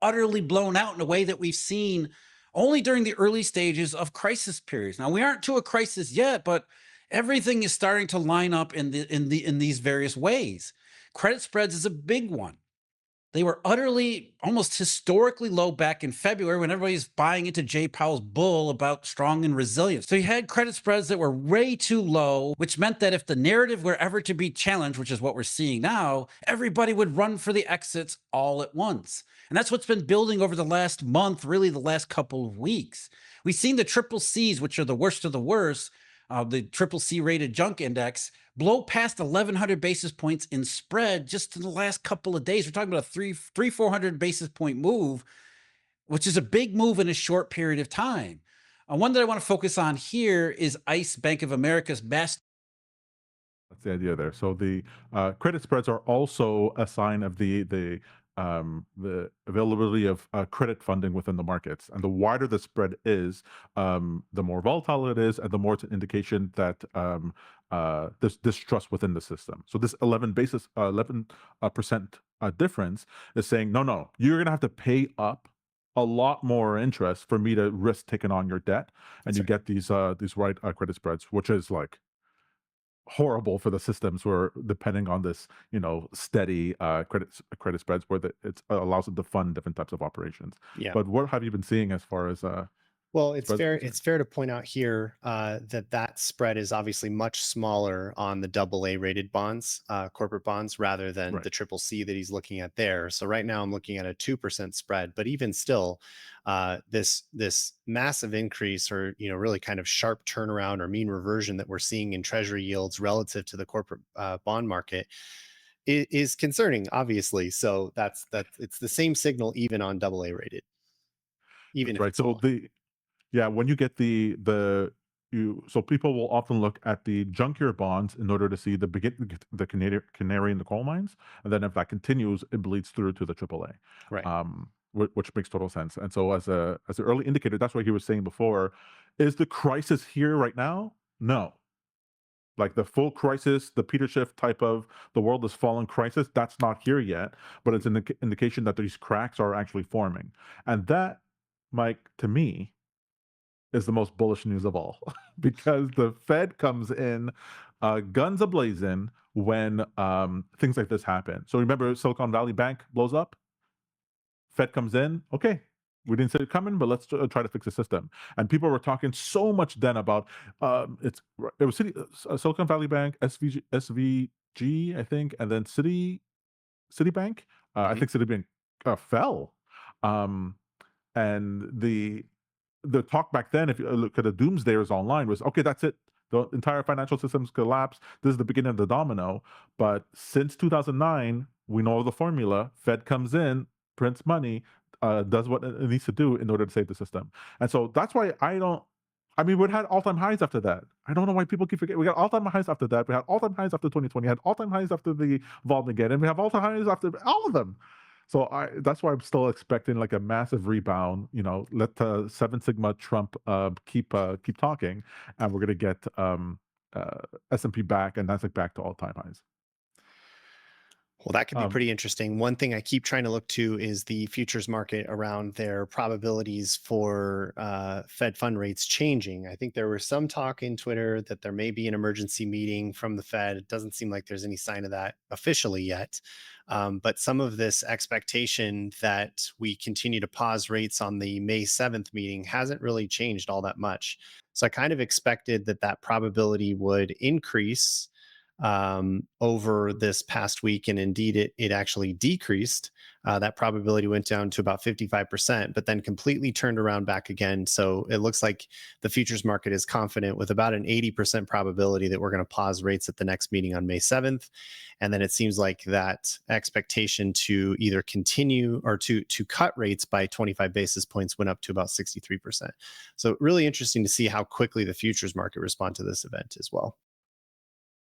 utterly blown out in a way that we've seen only during the early stages of crisis periods. Now, we aren't to a crisis yet, but everything is starting to line up in these various ways. Credit spreads is a big one. They were utterly, almost historically low back in February when everybody's buying into Jay Powell's bull about strong and resilient. So you had credit spreads that were way too low, which meant that if the narrative were ever to be challenged, which is what we're seeing now, everybody would run for the exits all at once. And that's what's been building over the last month, really the last couple of weeks. We've seen the triple C's, which are the worst of the worst, the triple C rated junk index, blow past 1,100 basis points in spread just in the last couple of days. We're talking about a 400 basis point move, which is a big move in a short period of time. One that I want to focus on here is ICE Bank of America's best. That's the idea there. So the credit spreads are also a sign of the availability of credit funding within the markets. And the wider the spread is, the more volatile it is, and the more it's an indication that there's distrust within the system. So this 11% difference is saying, no, no, you're going to have to pay up a lot more interest for me to risk taking on your debt, and That's you right. get these right credit spreads, which is like horrible for the systems who are depending on this, steady credit spreads where it allows them to fund different types of operations. Yeah. But what have you been seeing as far as Well, spreads are concerned? it's fair to point out here that spread is obviously much smaller on the AA rated bonds, corporate bonds, rather than Right. the triple C that he's looking at there. So right now I'm looking at a 2% spread, but even still, this massive increase, or really kind of sharp turnaround or mean reversion that we're seeing in Treasury yields relative to the corporate bond market is concerning, obviously. So that's it's the same signal even on AA rated, even That's if right. it's So small. yeah, when you get so people will often look at the junkier bonds in order to see the canary in the coal mines, and then if that continues, it bleeds through to the AAA, Right. which makes total sense. And so as an early indicator, that's what he was saying before. Is the crisis here right now? No. Like the full crisis, the Peter Schiff type of the world is fallen crisis, that's not here yet, but it's an indication that these cracks are actually forming. And that, Mike, to me, is the most bullish news of all because the Fed comes in guns ablazing when things like this happen. So remember, Silicon Valley Bank blows up, Fed comes in, okay, we didn't see it coming, but let's try to fix the system. And people were talking so much then about it was Silicon Valley Bank, SVG, I think, and then Citibank. I Mhm. think Citibank fell, um, and the talk back then, if you look at the doomsdayers online, was okay. That's it. The entire financial system's collapsed. This is the beginning of the domino. But since 2009, we know the formula. Fed comes in, prints money, does what it needs to do in order to save the system. And so that's why I don't. I mean, we had all-time highs after that. I don't know why people keep forgetting. We got all-time highs after that. We had all-time highs after 2020. Had all-time highs after the vault again, and we have all-time highs after all of them. So that's why I'm still expecting like a massive rebound. Let Seven Sigma Trump keep talking, and we're gonna get S&P back and Nasdaq back to all-time highs. Well, that could be Um, pretty interesting. One thing I keep trying to look to is the futures market around their probabilities for Fed fund rates changing. I think there was some talk in Twitter that there may be an emergency meeting from the Fed. It doesn't seem like there's any sign of that officially yet. But some of this expectation that we continue to pause rates on the May 7th meeting hasn't really changed all that much. So I kind of expected that probability would increase over this past week. And indeed, it actually decreased. That probability went down to about 55%, but then completely turned around back again. So it looks like the futures market is confident with about an 80% probability that we're going to pause rates at the next meeting on May 7th. And then it seems like that expectation to either continue or to cut rates by 25 basis points went up to about 63%. So really interesting to see how quickly the futures market respond to this event as well.